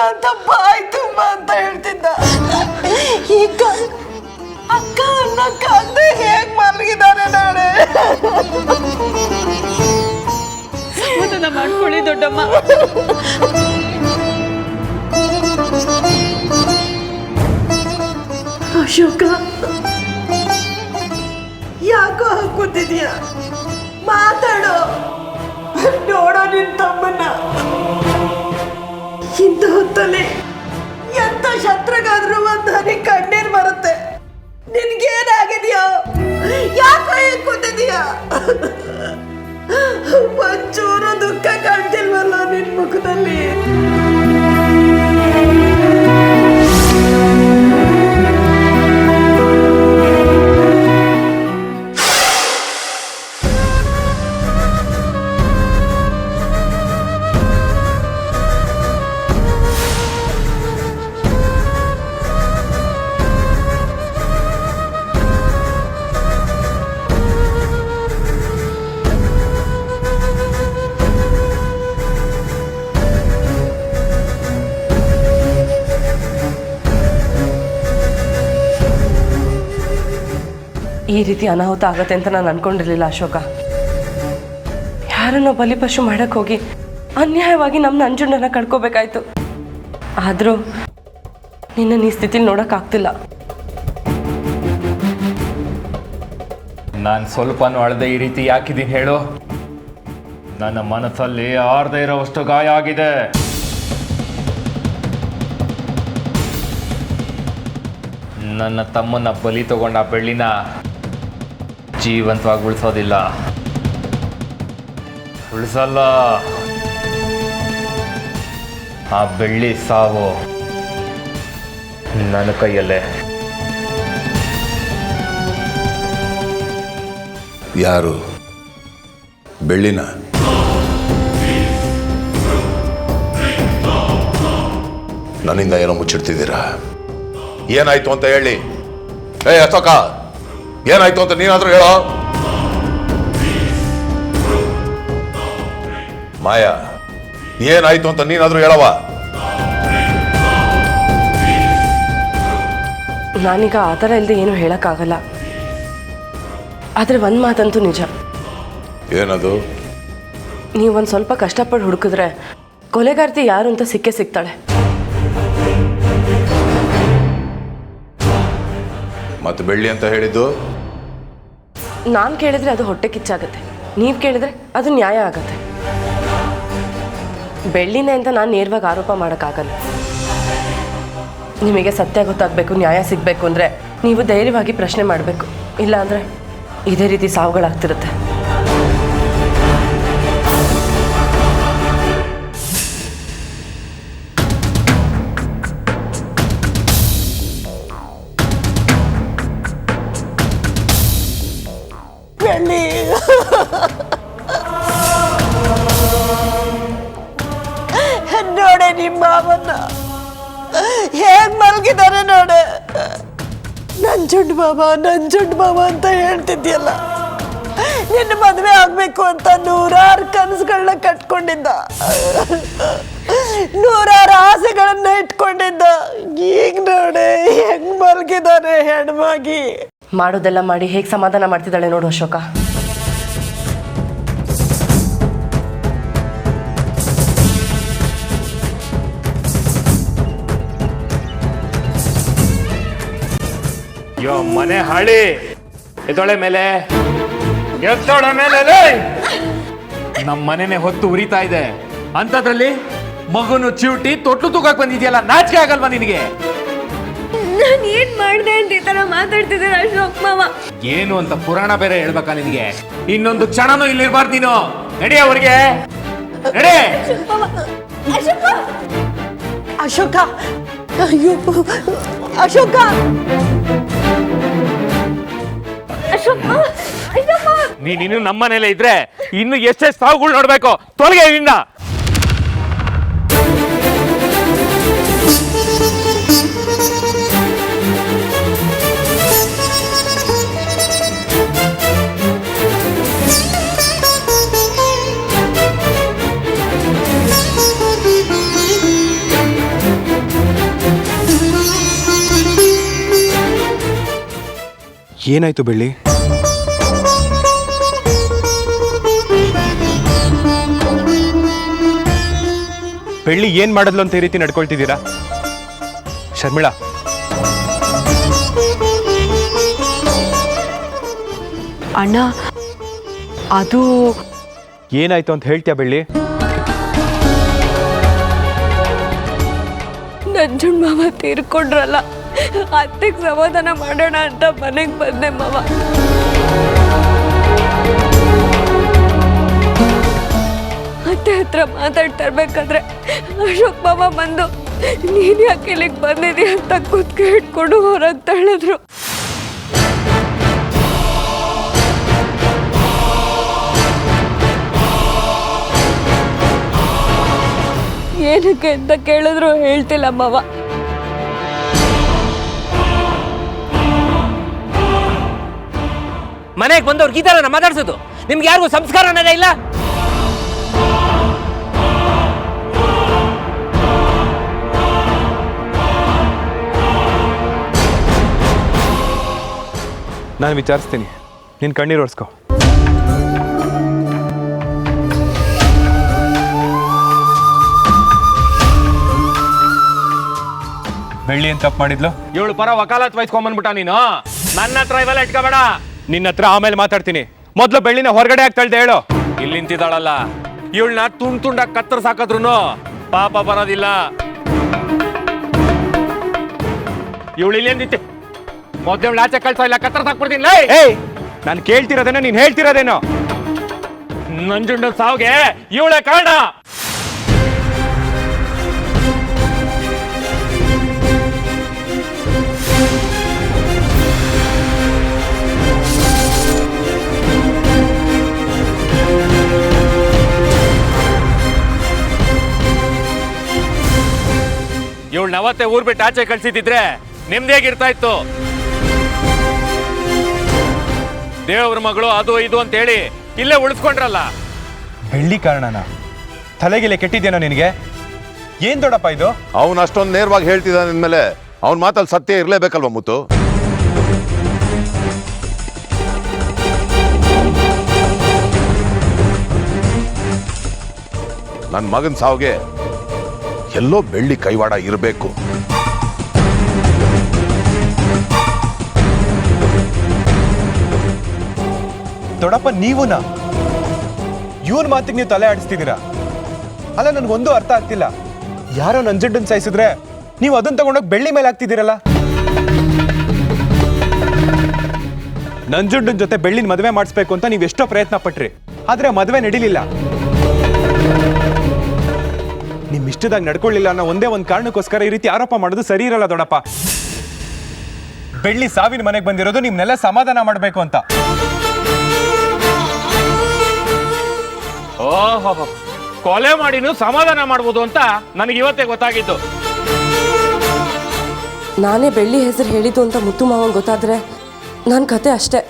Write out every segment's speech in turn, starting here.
ಅಂತ ಬಾಯ್ ತುಂಬ ಅಂತ ಹೇಳ್ತಿದ್ದ. ಈಗ ಅಕ್ಕ ಅನ್ನಕ್ಕಾಗದೆ ಹೇಗ್ ಮಲಗಿದಾನೆ ನಾಳೆ. ಸಮಾಧಾನ ಮಾಡ್ಕೊಳ್ಳಿ ದೊಡ್ಡಮ್ಮ. ಅಶೋಕ, ಯಾಕೋ ಹಾಕುತ್ತಿದೀಯ? ಮಾತಾಡೋ, ನೋಡೋ ನಿನ್ ತಮ್ಮನ್ನ. ಇಂಥ ಹೊತ್ತಲ್ಲಿ ಎಂತ ಶತ್ರುಗಾದ್ರೂ ಒಂದು ಹನಿ ಕಣ್ಣೀರ್ ಬರುತ್ತೆ. ನಿನ್ಗೇನಾಗಿದೆಯೋ? ಯಾಕೋ ಹೀಗೆ ಕೂತಿದೀಯ? ಒಂಚೂರು ದುಃಖ ಕಾಣ್ತಿಲ್ವಲ್ಲ ನಿನ್ ಮುಖದಲ್ಲಿ? ಈ ರೀತಿ ಅನಾಹುತ ಆಗತ್ತೆ ಅಂತ ನಾನು ಅನ್ಕೊಂಡಿರ್ಲಿಲ್ಲ ಅಶೋಕ. ಯಾರನ್ನೋ ಬಲಿಪಶು ಮಾಡಕ್ಕೆ ಹೋಗಿ ಅನ್ಯಾಯವಾಗಿ ನಮ್ಮ ನಂಜುಂಡನ ಕಳ್ಕೋಬೇಕಾಯ್ತು. ಆದರೂ ನಿನ್ನ ಈ ಸ್ಥಿತಿಲಿ ನೋಡೋಕ್ಕಾಗ್ತಿಲ್ಲ. ನಾನು ಸ್ವಲ್ಪನೂ ಅಳದೆ ಈ ರೀತಿ ಯಾಕಿದ್ದೀನಿ ಹೇಳು? ನನ್ನ ಮನಸ್ಸಲ್ಲಿ ಆರ್ದೇ ಇರೋವಷ್ಟು ಗಾಯ ಆಗಿದೆ. ನನ್ನ ತಮ್ಮನ ಬಲಿ ತಗೊಂಡ ಬೆಳ್ಳಿನ ಜೀವಂತವಾಗಿ ಉಳಿಸೋದಿಲ್ಲ, ಉಳಿಸಲ್ಲ. ಆ ಬೆಳ್ಳಿ ಸಾವು ನನ್ನ ಕೈಯಲ್ಲೇ. ಯಾರು? ಬೆಳ್ಳಿನ? ನನ್ನಿಂದ ಏನೋ ಮುಚ್ಚಿಡ್ತಿದ್ದೀರಾ? ಏನಾಯ್ತು ಅಂತ ಹೇಳಿ. ಅಶೋಕ, ಏನಾಯ್ತು ಅಂತ ನೀನಾದ್ರೂ ಹೇಳೋ. ಮಾಯಾ, ಏನಾಯ್ತು ಅಂತ ನೀನಾದ್ರೂ ಹೇಳವ. ನಾನೀಗ ಆ ಥರ ಇಲ್ಲದೆ ಏನೂ ಹೇಳೋಕ್ಕಾಗಲ್ಲ. ಆದರೆ ಒಂದು ಮಾತಂತೂ ನಿಜ. ಏನದು? ನೀವೊಂದು ಸ್ವಲ್ಪ ಕಷ್ಟಪಟ್ಟು ಹುಡುಕಿದ್ರೆ ಕೊಲೆಗಾರ್ತಿ ಯಾರು ಅಂತ ಸಿಕ್ಕೇ ಸಿಗ್ತಾಳೆ. ಮತ್ತೆ ಬೆಳ್ಳಿ ಅಂತ ಹೇಳಿದ್ದು? ನಾನು ಕೇಳಿದ್ರೆ ಅದು ಹೊಟ್ಟೆ ಕಿಚ್ಚಾಗತ್ತೆ, ನೀವು ಕೇಳಿದ್ರೆ ಅದು ನ್ಯಾಯ ಆಗತ್ತೆ. ಬೆಳ್ಳಿನೇ ಅಂತ ನಾನು ನೇರವಾಗಿ ಆರೋಪ ಮಾಡೋಕ್ಕಾಗಲ್ಲ. ನಿಮಗೆ ಸತ್ಯ ಗೊತ್ತಾಗಬೇಕು, ನ್ಯಾಯ ಸಿಗಬೇಕು ಅಂದರೆ ನೀವು ಧೈರ್ಯವಾಗಿ ಪ್ರಶ್ನೆ ಮಾಡಬೇಕು. ಇಲ್ಲಾಂದರೆ ಇದೇ ರೀತಿ ಸಾವುಗಳಾಗ್ತಿರುತ್ತೆ. ನೋಡೆ ನಿಮ್ಮ ಮಾವನ್ನ ಹೇಗ್ ಮಲಗಿದಾರೆ ನೋಡೆ. ನಂಜುಂಡ್ ಮಾವ ಅಂತ ಹೇಳ್ತಿದ್ಯಲ್ಲ. ನಿನ್ನ ಮದುವೆ ಆಗ್ಬೇಕು ಅಂತ 100 ಕನಸುಗಳನ್ನ ಕಟ್ಕೊಂಡಿದ್ದ, 100 ಆಸೆಗಳನ್ನ ಇಟ್ಕೊಂಡಿದ್ದ. ಈಗ ನೋಡೆ ಹೆಂಗ್ ಮಲಗಿದಾರೆ ಹೆಣ್ಮಾಗಿ. ಮಾಡೋದೆಲ್ಲ ಮಾಡಿ ಹೇಗೆ ಸಮಾಧಾನ ಮಾಡ್ತಿದ್ದಾಳೆ ನೋಡು ಅಶೋಕ. ಯೋ ಮನೆ ಹಾಳಿ, ಎದೊಳೆ ಮೇಲೆ ನಮ್ಮ ಮನೆನೆ ಹೊತ್ತು ಉರಿತಾ ಇದೆ. ಅಂತದ್ರಲ್ಲಿ ಮಗುನು ಚಿವುಟಿ ತೊಟ್ಲು ತೂಗಕ್ ಬಂದಿದ್ಯಲ್ಲ, ನಾಚಿಕೆ ಆಗಲ್ವಾ ನಿನಗೆ? ನಾನು ಏನ್ ಮಾಡ್ದೆ ಅಂತ ಈ ತರ ಮಾತಾಡ್ತಿದ್ದೀರ ಅಶೋಕ್ ಮಾವ? ಏನು ಅಂತ ಪುರಾಣ ಬೇರೆ ಹೇಳ್ಬೇಕಾ ನಿನಗೆ? ಇನ್ನೊಂದು ಕ್ಷಣನೂ ಇಲ್ಲಿರ್ಬಾರ್ದು ನೀನು. ನಡಿ ಅವ್ರಿಗೆ, ನಡಿ. ಅಶೋಕ, ಅಯ್ಯೋ ಅಶೋಕ, ನೀನು ನಮ್ಮನೇಲೆ ಇದ್ರೆ ಇನ್ನು ಎಷ್ಟೆಷ್ಟು ಸಾವುಗಳು ನೋಡ್ಬೇಕು. ತೊಲಗೆ ಇಲ್ಲಿಂದ. ಏನಾಯ್ತು ಬೆಳ್ಳಿ? ಬೆಳ್ಳಿ ಏನ್ ಮಾಡಿದ್ಲು ಅಂತ ಈ ರೀತಿ ನಡ್ಕೊಳ್ತಿದ್ದೀರಾ? ಶರ್ಮಿಳಾ, ಅಣ್ಣ ಅದು ಏನಾಯ್ತು ಅಂತ ಹೇಳ್ತೀಯಾ ಬೆಳ್ಳಿ? ನಂಜುಂಡ್ ಮಾವ ತೀರ್ಕೊಂಡ್ರಲ್ಲ, ಅತ್ತೆಗೆ ಸಮಾಧಾನ ಮಾಡೋಣ ಅಂತ ಮನೆಗೆ ಬಂದೆ ಮಾವ. ಅತ್ತೆ ಹತ್ರ ಮಾತಾಡ್ತಾ ಇರ್ಬೇಕಾದ್ರೆ ಅಶೋಕ್ ಮಾವ ಬಂದು ನೀನ್ ಯಾಕೆ ಇಲ್ಲಿಗೆ ಬಂದಿದ್ದೀಯ ಅಂತ ಕುತ್ಕೆ ಇಟ್ಕೊಂಡು ಹೊರಗೆ ತಳ್ಳಿದ್ರು. ಏನಕ್ಕೆ ಅಂತ ಕೇಳಿದ್ರು ಹೇಳ್ತಿಲ್ಲ ಮಾವ. ಮನೆಗೆ ಬಂದವ್ರಿಗೆ ಈ ಥರ ಮಾತಾಡ್ಸೋದು ನಿಮ್ಗೆ ಯಾರಿಗೂ ಸಂಸ್ಕಾರ ಅನ್ನೋದೇ ಇಲ್ಲ. ನಾನು ವಿಚಾರಿಸ್ತೀನಿ, ನಿನ್ನ ಕಣ್ಣೀರು ಒರೆಸ್ಕೊ. ಬೆಳ್ಳಿ ಏನ್ ತಪ್ಪು ಮಾಡಿದ್ಲು? ಇವಳು ಪರ ವಕಾಲತ್ ವಹಿಸ್ಕೊಂಬಂದ್ಬಿಟ್ಟ ನೀನು. ನನ್ನ ಹತ್ರ ಇವೆಲ್ಲ ಇಟ್ಕೋಬೇಡ. ನಿನ್ನ ಹತ್ರ ಆಮೇಲೆ ಮಾತಾಡ್ತೀನಿ. ಮೊದಲು ಬೆಳ್ಳಿನ ಹೊರಗಡೆ ಆಗ್ತಳ್ದೆ ಹೇಳು. ಇಲ್ಲಿ ನಿಂತಿದ್ದಾಳಲ್ಲ, ಇವಳನ್ನ ತುಂಡಾಗಿ ಕತ್ತರ್ ಸಾಕದ್ರುನು ಪಾಪ ಬರೋದಿಲ್ಲ. ಇವಳು ಇಲ್ಲಿ ನಿಂತಿ ಮೊದಲು ಆಚೆ ಕಳ್ಸ, ಇಲ್ಲ ಕತ್ತರ್ ಸಾಕ್ಬಿಡ್ತೀನಿ. ಏಯ್, ನಾನು ಕೇಳ್ತಿರೋದೇನೋ ನೀನ್ ಹೇಳ್ತಿರೋದೇನೋ? ನಂಜುಂಡ ಸಾವ್ಗೆ ಇವಳೇ ಕಾರಣ. ಇವಳು ನವತ್ತೆ ಊರ್ ಬಿಟ್ಟು ಆಚೆ ಕಳ್ಸಿದ್ರೆ ನಿಮ್ದೇಗಿರ್ತಾ ಇತ್ತು. ದೇವ್ರ ಮಗಳು ಅದು ಇದು ಅಂತ ಹೇಳಿ ಇಲ್ಲೇ ಉಳಿಸ್ಕೊಂಡ್ರಲ್ಲ. ಬೆಳ್ಳಿ ಕಾರಣನ? ತಲೆಗಿಲೆ ಕೆಟ್ಟಿದ್ದೇನೋ ನಿನಗೆ? ಏನ್ ದೊಡ್ಡಪ್ಪ ಇದು? ಅವನು ಅಷ್ಟೊಂದು ನೇರವಾಗಿ ಹೇಳ್ತಿದ್ದಾನೆ ಅಂದಮೇಲೆ ಅವನ ಮಾತಲ್ಲಿ ಸತ್ಯ ಇರಲೇಬೇಕಲ್ವ ಮುತ್ತು? ನನ್ನ ಮಗನ ಸಾವಿಗೆ ಎಲ್ಲೋ ಬೆಳ್ಳಿ ಕೈವಾಡ ಇರಬೇಕು. ದೊಡ್ಡಪ್ಪ ನೀವುನ ಇವನ್ ಮಾತಿಗೆ ನೀವು ತಲೆ ಆಡಿಸ್ತಿದ್ದೀರಾ? ಅಲ್ಲ, ನನ್ಗೊಂದು ಅರ್ಥ ಆಗ್ತಿಲ್ಲ. ಯಾರೋ ನಂಜುಂಡನ್ ಸಾಯಿಸಿದ್ರೆ ನೀವು ಅದನ್ನ ತಗೊಂಡೋಗಿ ಬೆಳ್ಳಿ ಮೇಲೆ ಹಾಕ್ತಿದ್ದೀರಲ್ಲ. ನಂಜುಂಡನ್ ಜೊತೆ ಬೆಳ್ಳಿನ ಮದುವೆ ಮಾಡಿಸ್ಬೇಕು ಅಂತ ನೀವು ಎಷ್ಟೋ ಪ್ರಯತ್ನ ಪಟ್ರಿ, ಆದ್ರೆ ಮದುವೆ ನಡೀಲಿಲ್ಲ. ನಿಮ್ ಇಷ್ಟದಾಗ ನಡ್ಕೊಳ್ಳಿಲ್ಲ ಅನ್ನೋ ಒಂದೇ ಒಂದು ಕಾರಣಕ್ಕೋಸ್ಕರ ಈ ರೀತಿ ಆರೋಪ ಮಾಡೋದು ಸರಿ ಇರಲ್ಲ ದೊಡ್ಡಪ್ಪ. ಬೆಳ್ಳಿ ಸಾವಿನ ಮನೆಗೆ ಬಂದಿರೋದು ನಿಮ್ನೆಲ್ಲ ಸಮಾಧಾನ ಮಾಡಬೇಕು ಅಂತ. ಓಹೋ, ಕೊಲೆ ಮಾಡಿನೂ ಸಮಾಧಾನ ಮಾಡ್ಬೋದು ಅಂತ ನನಗೆ ಇವತ್ತೇ ಗೊತ್ತಾಗಿತ್ತು. ನಾನೇ ಬೆಳ್ಳಿ ಹೆಸರು ಹೇಳಿದ್ದು ಅಂತ ಮುತ್ತು ಮಾವಂಗೆ ಗೊತ್ತಾದ್ರೆ ನನ್ನ ಕತೆ ಅಷ್ಟೇ.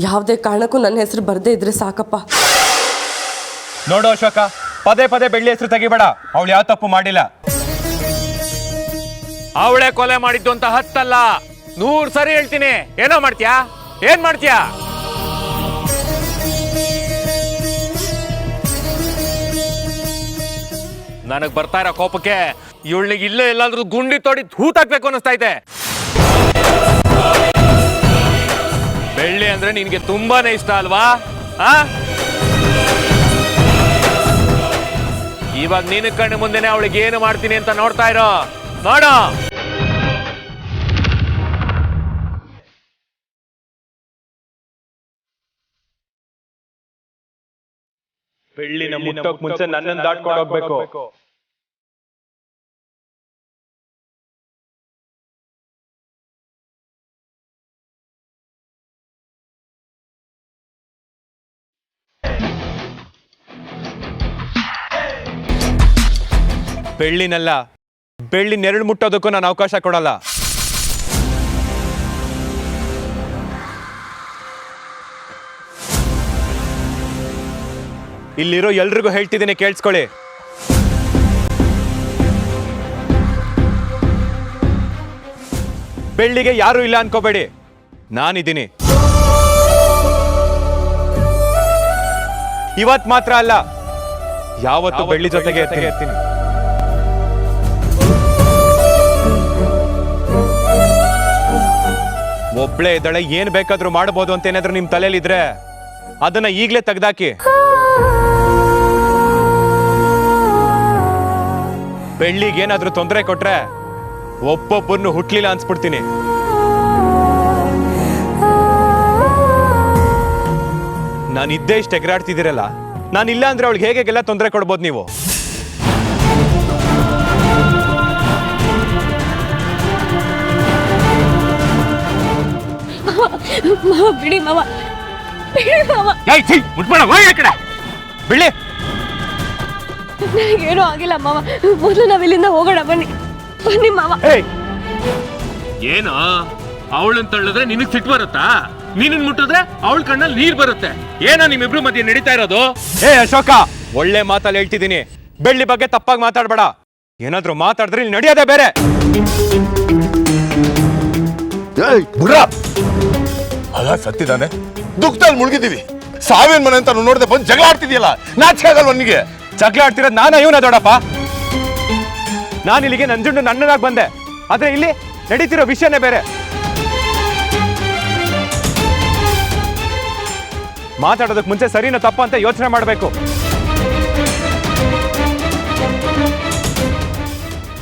ಯಾವುದೇ ಕಾರಣಕ್ಕೂ ನನ್ನ ಹೆಸರು ಬರದೇ ಇದ್ರೆ ಸಾಕಪ್ಪ. ನೋಡು ಅಶೋಕ, ಪದೇ ಪದೇ ಬೆಳ್ಳಿ ಹೆಸರು ತೆಗಿಬೇಡ. ಅವಳು ಯಾವ ತಪ್ಪು ಮಾಡಿಲ್ಲ. ಅವಳೇ ಕೊಲೆ ಮಾಡಿದ್ದು ಅಂತ 10 ಅಲ್ಲ 100 ಸರಿ ಹೇಳ್ತೀನಿ. ಏನೋ ಮಾಡ್ತೀಯಾ? ಏನ್ ಮಾಡ್ತೀಯಾ? ನನಗ್ ಬರ್ತಾ ಇರೋ ಕೋಪಕ್ಕೆ ಇವಳಿಗೆ ಇಲ್ಲೇ ಎಲ್ಲಾದ್ರೂ ಗುಂಡಿ ತೋಡಿ ಹೂತಾಕ್ಬೇಕು ಅನಿಸ್ತಾ ಇದೆ. ಬೆಳ್ಳಿ ಅಂದ್ರೆ ನಿನ್ಗೆ ತುಂಬಾನೇ ಇಷ್ಟ ಅಲ್ವಾ? ಇವಾಗ ನೀನು ಕಣ್ಣು ಮುಂದೆನೆ ಅವಳಿಗೆ ಏನು ಮಾಡ್ತೀನಿ ಅಂತ ನೋಡ್ತಾ ಇರೋ. ನೋಡು, ಬೆಳ್ಳಿನ ಮುಟ್ಟೋಕ್ ಮುಂಚೆ ನನ್ನನ್ನು ದಾಟ್ಕೊಂಡು ಹೋಗ್ಬೇಕು. ಬೆಳ್ಳಿನಲ್ಲ, ಬೆಳ್ಳಿ ನೆರಳು ಮುಟ್ಟೋದಕ್ಕೂ ನಾನು ಅವಕಾಶ ಕೊಡಲ್ಲ. ಇಲ್ಲಿರೋ ಎಲ್ರಿಗೂ ಹೇಳ್ತಿದ್ದೀನಿ, ಕೇಳಿಸ್ಕೊಳ್ಳಿ. ಬೆಳ್ಳಿಗೆ ಯಾರೂ ಇಲ್ಲ ಅನ್ಕೋಬೇಡಿ, ನಾನಿದ್ದೀನಿ. ಇವತ್ ಮಾತ್ರ ಅಲ್ಲ, ಯಾವತ್ತು ಬೆಳ್ಳಿ ಜೊತೆಗೆ ಇರ್ತೀನಿ. ಒಬ್ಳೆ ಇದ್ದಾಳೆ, ಏನ್ ಬೇಕಾದ್ರೂ ಮಾಡಬಹುದು ಅಂತ ಏನಾದ್ರೂ ನಿಮ್ ತಲೆಯಲ್ಲಿದ್ರೆ ಅದನ್ನ ಈಗ್ಲೇ ತೆಗ್ದಾಕಿ. ಬೆಳ್ಳಿಗೆ ಏನಾದ್ರೂ ತೊಂದರೆ ಕೊಟ್ರೆ ಒಬ್ಬೊಬ್ಬರನ್ನು ಹುಟ್ಲಿಲ್ಲ ಅನ್ಸ್ಬಿಡ್ತೀನಿ. ನಾನು ಇದ್ದೇ ಇಷ್ಟ ಎಗರಾಡ್ತಿದ್ದೀರಲ್ಲ, ನಾನು ಇಲ್ಲ ಅಂದ್ರೆ ಅವಳಿಗೆ ಹೇಗೆಲ್ಲ ತೊಂದರೆ ಕೊಡ್ಬೋದು ನೀವು? ಬಿಡಿ ಮಾವ, ಬಿಡಿ ಮಾವ. ಬಿಳಿ ನನಗೇನೂ ಆಗಿಲ್ಲ ಮಾವ. ಮೊದಲು ನಾವಿಲ್ಲಿಂದ ಹೋಗೋಣ, ಬನ್ನಿ ಬನ್ನಿ ಮಾವ. ಏನೋ ಅವಳನ್ನ ತಳ್ಳಿದ್ರೆ ನಿನಗ್ ಸಿಟ್ಟು ಬರುತ್ತಾ? ನೀನನ್ ಮುಟ್ಟಿದ್ರೆ ಅವಳ ಕಣ್ಣಲ್ಲಿ ನೀರ್ ಬರುತ್ತೆ. ಏನೋ ನಿಮ್ಮಿಬ್ರು ಮಧ್ಯೆ ನಡೀತಾ ಇರೋದು? ಅಶೋಕ, ಒಳ್ಳೆ ಮಾತಲ್ಲಿ ಹೇಳ್ತಿದ್ದೀನಿ, ಬೆಳ್ಳಿ ಬಗ್ಗೆ ತಪ್ಪಾಗಿ ಮಾತಾಡ್ಬೇಡ. ಏನಾದ್ರೂ ಮಾತಾಡಿದ್ರೆ ಇಲ್ಲಿ ನಡೆಯೋದೇ ಬೇರೆ. ಅಲ್ಲ ಸತ್ತಿದ್ದಾನೆ, ದುಃಖದಲ್ಲಿ ಮುಳುಗಿದ್ದೀವಿ. ಸಾವಿನ ಮನೆ ಅಂತ ನೋಡದೆ ಬಂದು ಜಗಳ ಆಡ್ತಿದ್ಯಲ್ಲ, ನಾಚಿಕೆ ಆಗಲ್ವ ನಿನಗೆ? ಜಗಳ ಆಡ್ತಿರೋದು ನಾನು ಇವನ ದೊಡ್ಡಪ್ಪ. ನಾನು ಇಲ್ಲಿಗೆ ನಂಜುಂಡು ನನ್ನದಾಗಿ ಬಂದೆ, ಆದ್ರೆ ಇಲ್ಲಿ ನಡೀತಿರೋ ವಿಷಯನೇ ಬೇರೆ. ಮಾತಾಡೋದಕ್ಕೆ ಮುಂಚೆ ಸರಿನೋ ತಪ್ಪ ಅಂತ ಯೋಚನೆ ಮಾಡಬೇಕು.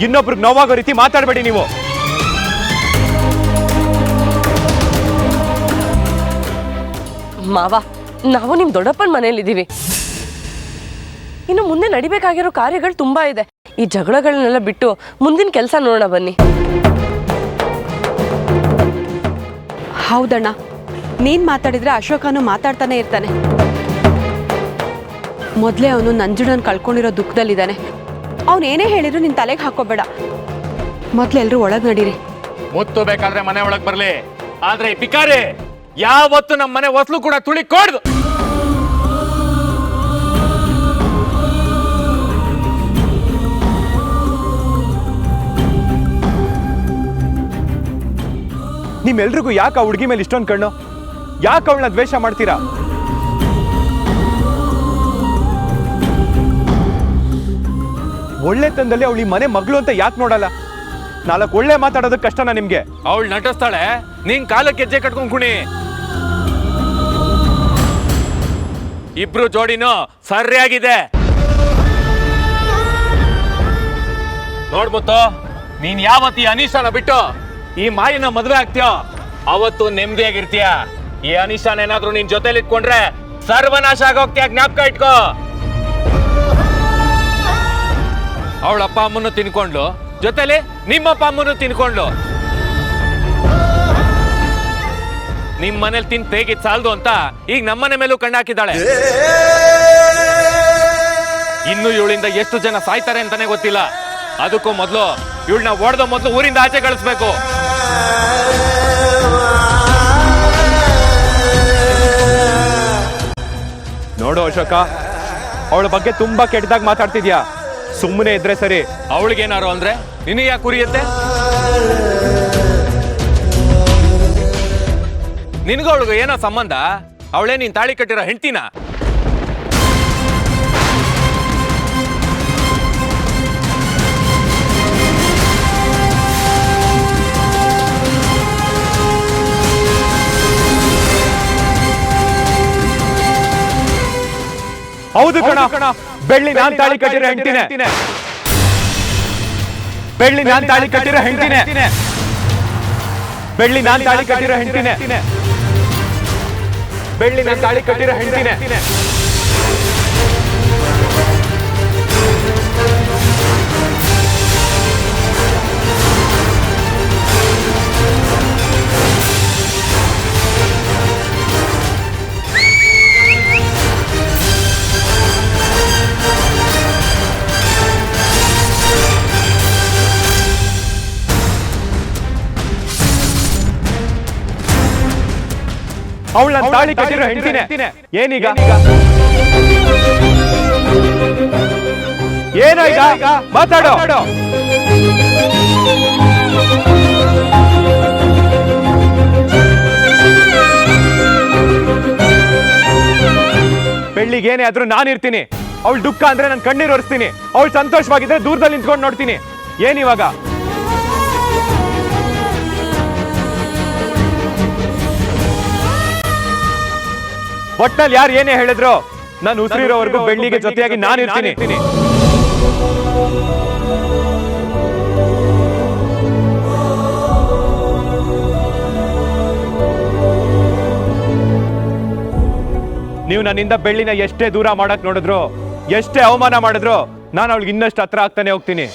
ಇನ್ನೊಬ್ರಿಗೆ ನೋವಾಗೋ ರೀತಿ ಮಾತಾಡಬೇಡಿ ನೀವು. ಮಾವ, ನಾವು ನಿಮ್ ದೊಡ್ಡಪ್ಪನ ಮನೇಲಿದ್ದೀವಿ. ಇನ್ನು ಮುಂದೆ ನಡಿಬೇಕಾಗಿರೋ ಕಾರ್ಯಗಳು ತುಂಬಾ ಇದೆ. ಈ ಜಗಳಗಳನ್ನೆಲ್ಲ ಬಿಟ್ಟು ಮುಂದಿನ ಕೆಲಸ ನೋಡೋಣ ಬನ್ನಿ. ಹೌದಣ್ಣ, ನೀನ್ ಮಾತಾಡಿದ್ರೆ ಅಶೋಕನು ಮಾತಾಡ್ತಾನೆ ಇರ್ತಾನೆ. ಮೊದಲೇ ಅವನು ನಂಜುಂಡನ್ ಕಳ್ಕೊಂಡಿರೋ ದುಃಖದಲ್ಲಿದ್ದಾನೆ. ಅವನೇನೇ ಹೇಳಿದ್ರು ನಿನ್ ತಲೆಗೆ ಹಾಕೋಬೇಡ. ಮೊದ್ಲೆಲ್ರೂ ಒಳಗ್ ನಡೀರಿ. ಮುತ್ತು ಬೇಕಾದ್ರೆ ಮನೆ ಒಳಗ್ ಬರ್ಲಿ, ಆದ್ರೆ ಈ ಪಿಕಾರಿ ಯಾವತ್ತು ನಮ್ಮ ಮನೆ ಹೊಸ್ಲು ಕೂಡ ತುಳಿಕೊಡ್ದು. ನಿಮ್ಮೆಲ್ರಿಗೂ ಯಾಕೆ ಆ ಹುಡುಗಿ ಮೇಲೆ ಇಷ್ಟೊಂದು ಕಣ್ಣು? ಯಾಕೆ ಅವಳನ್ನ ದ್ವೇಷ ಮಾಡ್ತೀರಾ? ಒಳ್ಳೆತನದಲ್ಲಿ ಅವಳು ಈ ಮನೆ ಮಗಳು ಅಂತ ಯಾಕೆ ನೋಡಲ್ಲ? ನಾಲ್ಕು ಒಳ್ಳೆ ಮಾತಾಡೋದಕ್ಕೆ ಕಷ್ಟನಾ ನಿಮ್ಗೆ? ಅವಳು ನಟಿಸ್ತಾಳೆ, ನೀನ್ ಕಾಲಕ್ಕೆ ಹೆಜ್ಜೆ ಕಟ್ಕೊಂಡ್ ಕುಣಿ. ಇಬ್ರು ಜೋಡಿನೂ ಸರಿಯಾಗಿದೆ. ನೋಡ್ಬುತ್ತೋ, ನೀನ್ ಯಾವತ್ತು ಈ ಅನಿಷ್ಟನ ಬಿಟ್ಟು ಈ ಮಾಯಿನ ಮದ್ವೆ ಆಗ್ತೀಯೋ ಅವತ್ತು ನೆಮ್ಮದಿಯಾಗಿರ್ತೀಯ. ಈ ಅನಿಷ್ಟನ ಏನಾದ್ರೂ ನಿನ್ ಜೊತೆಲಿ ಇಟ್ಕೊಂಡ್ರೆ ಸರ್ವನಾಶ ಆಗೋಗ್ತೀಯ, ಜ್ಞಾಪಕ ಇಟ್ಕೋ. ಅವಳ ಅಪ್ಪ ಅಮ್ಮನ್ನು ತಿನ್ಕೊಂಡ್ಲು, ಜೊತೆಲಿ ನಿಮ್ಮಪ್ಪ ಅಮ್ಮನ್ನು ತಿನ್ಕೊಂಡ್ಲು. ನಿಮ್ ಮನೇಲಿ ತಿನ್ ತೇಗಿದ್ ಸಾಲ್ದು ಅಂತ ಈಗ ನಮ್ಮನೆ ಮೇಲೂ ಕಣ್ಣು ಹಾಕಿದ್ದಾಳೆ. ಇನ್ನು ಇವಳಿಂದ ಎಷ್ಟು ಜನ ಸಾಯ್ತಾರೆ ಅಂತಾನೆ ಗೊತ್ತಿಲ್ಲ. ಅದಕ್ಕೂ ಮೊದಲು ಇವಳನ್ನ ಓಡ್ದ ಮೊದಲು ಊರಿಂದ ಆಚೆ ಕಳಿಸ್ಬೇಕು. ನೋಡು ಅಶೋಕ, ಅವಳ ಬಗ್ಗೆ ತುಂಬಾ ಕೆಟ್ಟದಾಗ ಮಾತಾಡ್ತಿದ್ಯಾ. ಸುಮ್ಮನೆ ಇದ್ರೆ ಸರಿ. ಅವಳಿಗೇನಾರು ಅಂದ್ರೆ ನಿನಗೆ ಯಾಕೆ ಉರಿಯುತ್ತೆ? ನಿನಗೂ ಅವಳಿಗೂ ಏನೋ ಸಂಬಂಧ? ಅವಳೇ ನೀನ್ ತಾಳಿ ಕಟ್ಟಿರೋ ಹೆಂಡ್ತಿನ? ಹೌದು ಕಣ, ಬೆಳ್ಳಿ ನಾನ್ ತಾಳಿ ಕಟ್ಟಿರೋ ಹೆಂಡ್ತಿನೇ. ಬೆಳ್ಳಿ ನಾನ್ ತಾಳಿ ಕಟ್ಟಿರೋ ಹೆಂಡ್ತಿನೇ. ಬೆಳ್ಳಿ ನಾನ್ ತಾಳಿ ಕಟ್ಟಿರೋ ಹೆಂಡ್ತಿನೇ. ಬೆಳ್ಳಿ ನಾನ್ ತಾಳಿ ಕಟ್ಟಿರೋ ಹೆಂಡ್ತಿನೇ. ಅವಳ ತಾಳಿ ಕಟ್ಟಿರೋ ಹೆಂಡ್ತಿನೇ. ಏನೀಗ? ಏನಾಯ್ಗ? ಮಾತಾಡೋ. ಬೆಳ್ಳಿಗೇನೇ ಆದ್ರೂ ನಾನು ಇರ್ತೀನಿ. ಅವಳು ದುಃಖ ಅಂದ್ರೆ ನಾನು ಕಣ್ಣೀರು ಒರೆಸ್ತೀನಿ. ಅವಳು ಸಂತೋಷವಾಗಿದ್ರೆ ದೂರದಲ್ಲಿ ನಿಂತ್ಕೊಂಡು ನೋಡ್ತೀನಿ. ಏನಿವಾಗ? ಒಟ್ಟಲ್ಲಿ ಯಾರು ಏನೇ ಹೇಳಿದ್ರು ನಾನು ಉಸಿರಿರೋವರೆಗೂ ಬೆಳ್ಳಿಗೆ ಜೊತೆಯಾಗಿ ನಾನು ಇರ್ತೀನಿ. ನೀವು ನನ್ನಿಂದ ಬೆಳ್ಳಿನ ಎಷ್ಟೇ ದೂರ ಮಾಡಕ್ ನೋಡಿದ್ರು, ಎಷ್ಟೇ ಅವಮಾನ ಮಾಡಿದ್ರು, ನಾನು ಅವಳಿಗೆ ಇನ್ನಷ್ಟು ಹತ್ರ ಆಗ್ತಾನೆ ಹೋಗ್ತೀನಿ.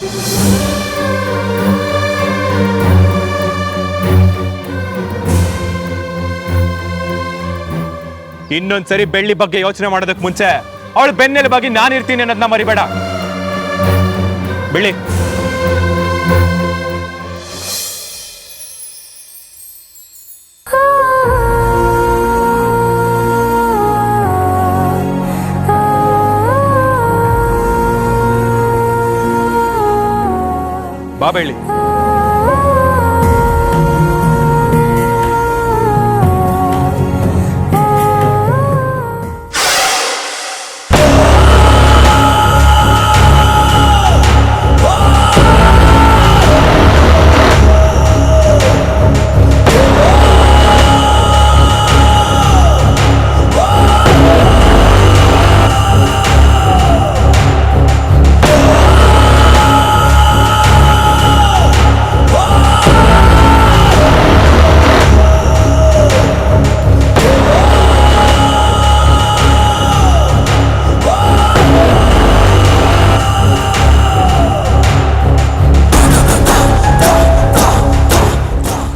ಇನ್ನೊಂದ್ಸರಿ ಬೆಳ್ಳಿ ಬಗ್ಗೆ ಯೋಚನೆ ಮಾಡೋದಕ್ಕೆ ಮುಂಚೆ ಅವಳು ಬೆನ್ನೆಲ ಬಗ್ಗೆ ನಾನು ಇರ್ತೀನಿ ಅನ್ನೋದನ್ನ ಮರಿಬೇಡ. ಬೆಳ್ಳಿ, ಬಾ ಬೆಳ್ಳಿ.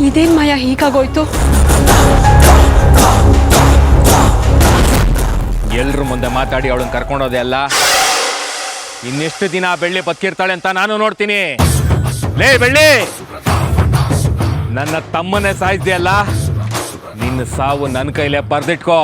ಇದೇನ್ ಮಾಯ ಹೀಗಾಗೋಯ್ತು? ಎಲ್ರ ಮುಂದೆ ಮಾತಾಡಿ ಅವಳನ್ನ ಕರ್ಕೊಂಡೋದೆ ಅಲ್ಲ, ಇನ್ನೆಷ್ಟು ದಿನ ಬೆಳ್ಳಿ ಬದುಕಿರ್ತಾಳೆ ಅಂತ ನಾನು ನೋಡ್ತೀನಿ. ಲೇ ಬೆಳ್ಳಿ, ನನ್ನ ತಮ್ಮನೇ ಸಾಯಿಸ್ದೆ ಅಲ್ಲ, ನಿನ್ನ ಸಾವು ನನ್ನ ಕೈಲೇ ಬರ್ದಿಟ್ಕೋ.